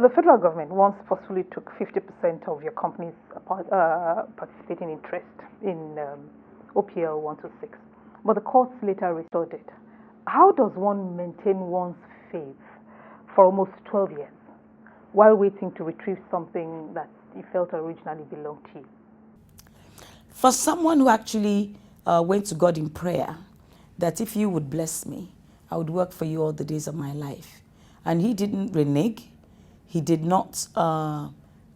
The federal government once forcefully took 50% of your company's participating interest in OPL 126, but the courts later restored it. How does one maintain one's faith for almost 12 years while waiting to retrieve something that you felt originally belonged to you? For someone who actually went to God in prayer, that if you would bless me, I would work for you all the days of my life. And he didn't renege. He did not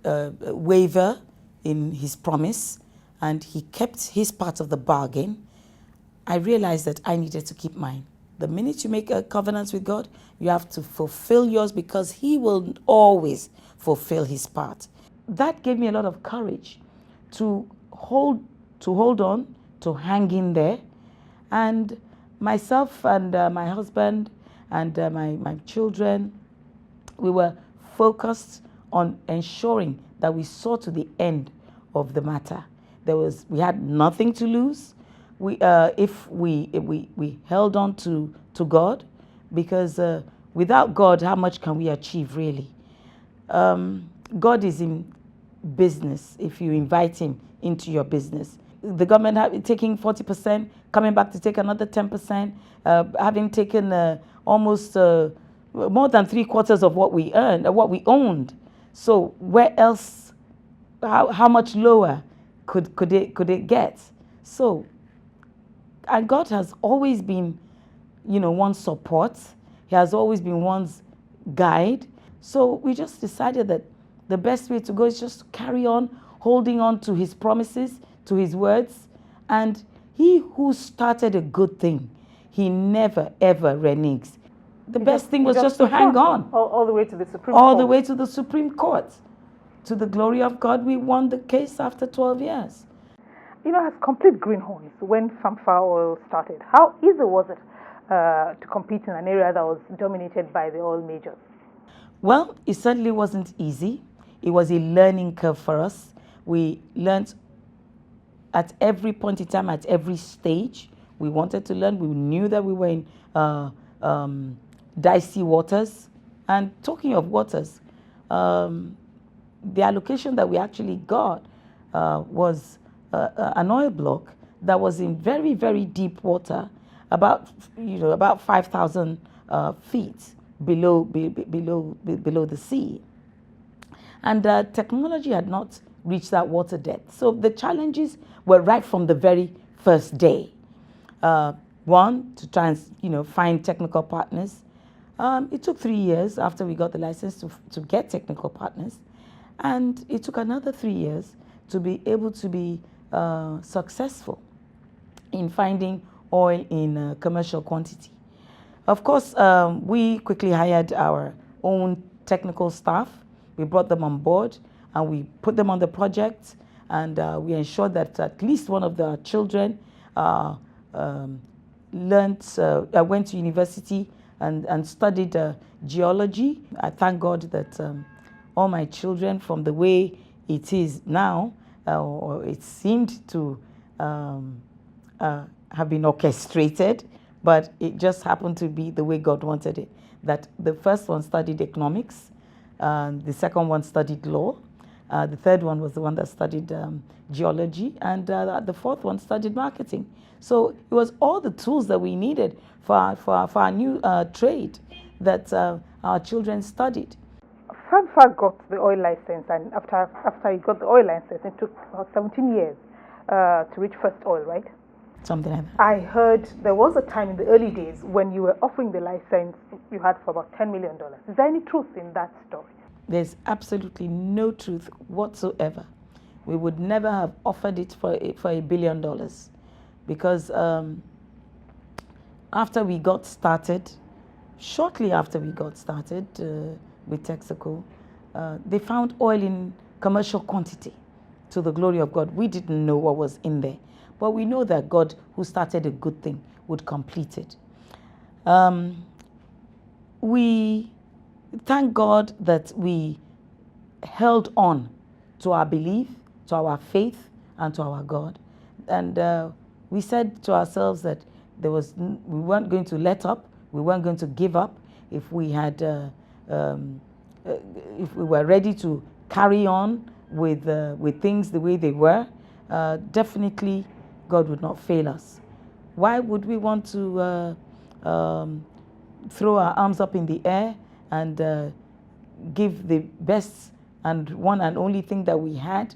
waver in his promise, and he kept his part of the bargain. I realized that I needed to keep mine. The minute you make a covenant with God, you have to fulfill yours, because he will always fulfill his part. That gave me a lot of courage to hold on, to hang in there. And myself and my husband and my children, we were focused on ensuring that we saw to the end of the matter. We had nothing to lose. If we held on to God, because without God, how much can we achieve really? God is in business if you invite him into your business. The government taking 40%, coming back to take another 10%, having taken almost more than 3/4 of what we earned, what we owned. So where else? How much lower could it get? So, and God has always been, one's support. He has always been one's guide. So we just decided that the best way to go is just to carry on, holding on to his promises, to his words. And he who started a good thing, he never, ever reneges. The best thing was just to hang on. All the way to the Supreme Court. All the way to the Supreme Court. To the glory of God, we won the case after 12 years. As complete greenhorns, when Famfa Oil started, how easy was it to compete in an area that was dominated by the oil majors? Well, it certainly wasn't easy. It was a learning curve for us. We learned at every point in time, at every stage. We wanted to learn. We knew that we were in dicey waters. And talking of waters, the allocation that we actually got was an oil block that was in very, very deep water, about 5,000 feet below the sea. And technology had not reached that water depth. So the challenges were right from the very first day. One, to try and find technical partners. It took 3 years after we got the license to get technical partners. And it took another 3 years to be able to be successful in finding oil in commercial quantity. Of course, we quickly hired our own technical staff. We brought them on board and we put them on the project, and we ensured that at least one of the children went to university and studied geology. I thank God that all my children, from the way it is now, or it seemed to have been orchestrated, but it just happened to be the way God wanted it. That the first one studied economics, the second one studied law, the third one was the one that studied geology, and the fourth one studied marketing. So it was all the tools that we needed for our new trade that our children studied. Famfa got the oil license, and after he got the oil license, it took about 17 years to reach first oil, right? Something like that. I heard there was a time in the early days when you were offering the license you had for about $10 million. Is there any truth in that story? There's absolutely no truth whatsoever. We would never have offered it for $1 billion, because after we got started, shortly after we got started with Texaco, they found oil in commercial quantity. To the glory of God, we didn't know what was in there, but we know that God, who started a good thing, would complete it. We thank God that we held on to our belief, to our faith, and to our God. And we said to ourselves that we weren't going to let up, we weren't going to give up. If we had if we were ready to carry on with things the way they were, definitely God would not fail us. Why would we want to throw our arms up in the air and give the best and one and only thing that we had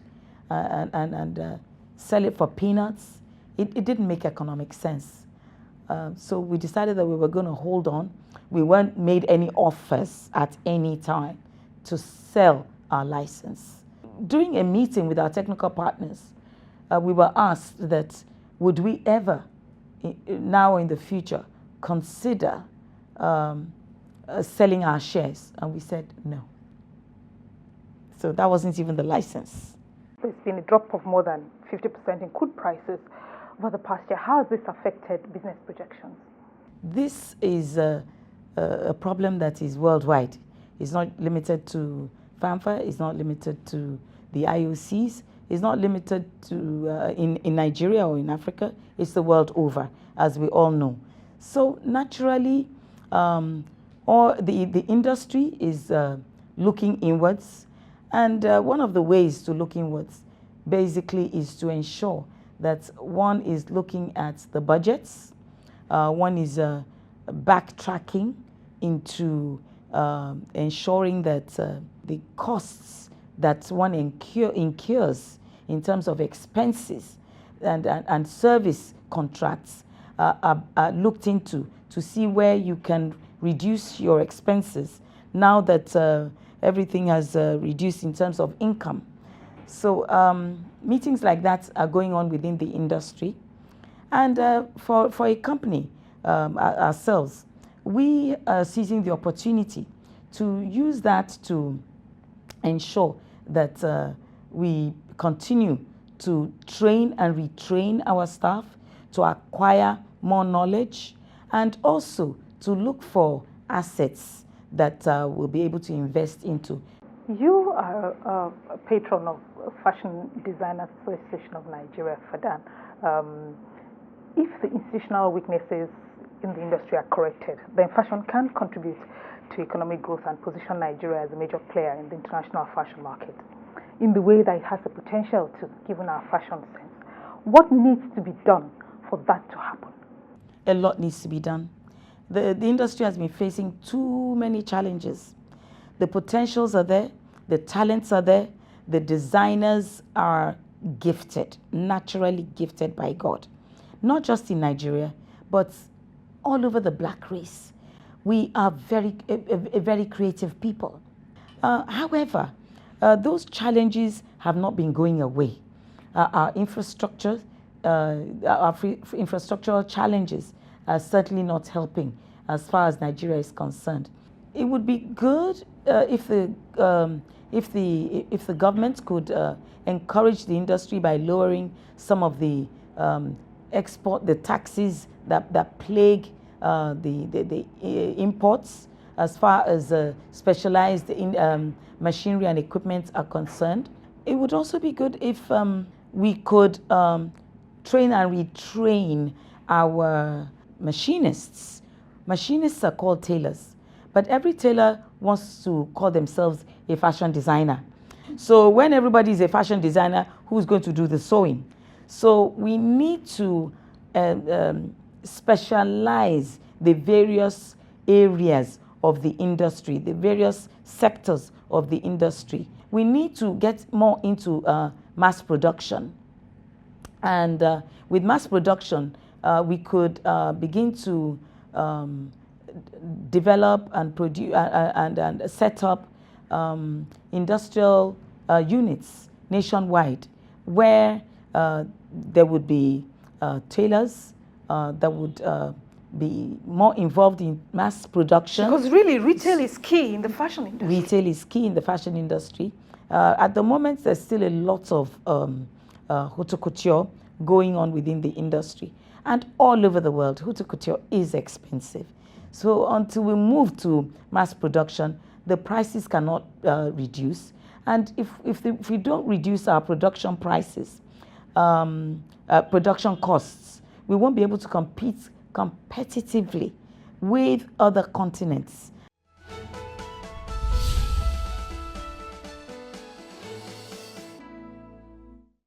and sell it for peanuts? It didn't make economic sense. So we decided that we were going to hold on. We weren't made any offers at any time to sell our license. During a meeting with our technical partners, we were asked that would we ever, now or in the future, consider selling our shares? And we said no. So that wasn't even the license. There's been a drop of more than 50% in crude prices over the past year. How has this affected business projections? This is a problem that is worldwide. It's not limited to FAMFA, it's not limited to the IOCs, it's not limited to in Nigeria or in Africa, it's the world over, as we all know. So naturally, the industry is looking inwards, and one of the ways to look inwards basically is to ensure that one is looking at the budgets, one is backtracking into ensuring that the costs that one incurs in terms of expenses and service contracts are looked into to see where you can reduce your expenses now that everything has reduced in terms of income. So meetings like that are going on within the industry. And for a company, ourselves, we are seizing the opportunity to use that to ensure that we continue to train and retrain our staff, to acquire more knowledge, and also to look for assets that we'll be able to invest into. You are a patron of Fashion Designers Association of Nigeria, FADAN. If the institutional weaknesses in the industry are corrected, then fashion can contribute to economic growth and position Nigeria as a major player in the international fashion market in the way that it has the potential to, given our fashion sense. What needs to be done for that to happen? A lot needs to be done. The industry has been facing too many challenges. The potentials are there, the talents are there, the designers are gifted, naturally gifted by God. Not just in Nigeria, but all over the black race. We are a very creative people. However, those challenges have not been going away. Our infrastructural challenges are certainly not helping as far as Nigeria is concerned. It would be good if the government could encourage the industry by lowering some of the the taxes that plague the imports as far as specialized machinery and equipment are concerned. It would also be good if we could train and retrain our machinists. Machinists are called tailors, but every tailor wants to call themselves a fashion designer. So when everybody is a fashion designer, who's going to do the sewing? So we need to specialize the various areas of the industry, the various sectors of the industry. We need to get more into mass production. And with mass production, we could begin to develop and produce and set up industrial units nationwide where there would be tailors that would be more involved in mass production. Because really, retail is key in the fashion industry. Retail is key in the fashion industry. At the moment, there's still a lot of haute couture going on within the industry. And all over the world, haute couture is expensive. So until we move to mass production, the prices cannot reduce. And if we don't reduce our production prices, production costs, we won't be able to compete competitively with other continents.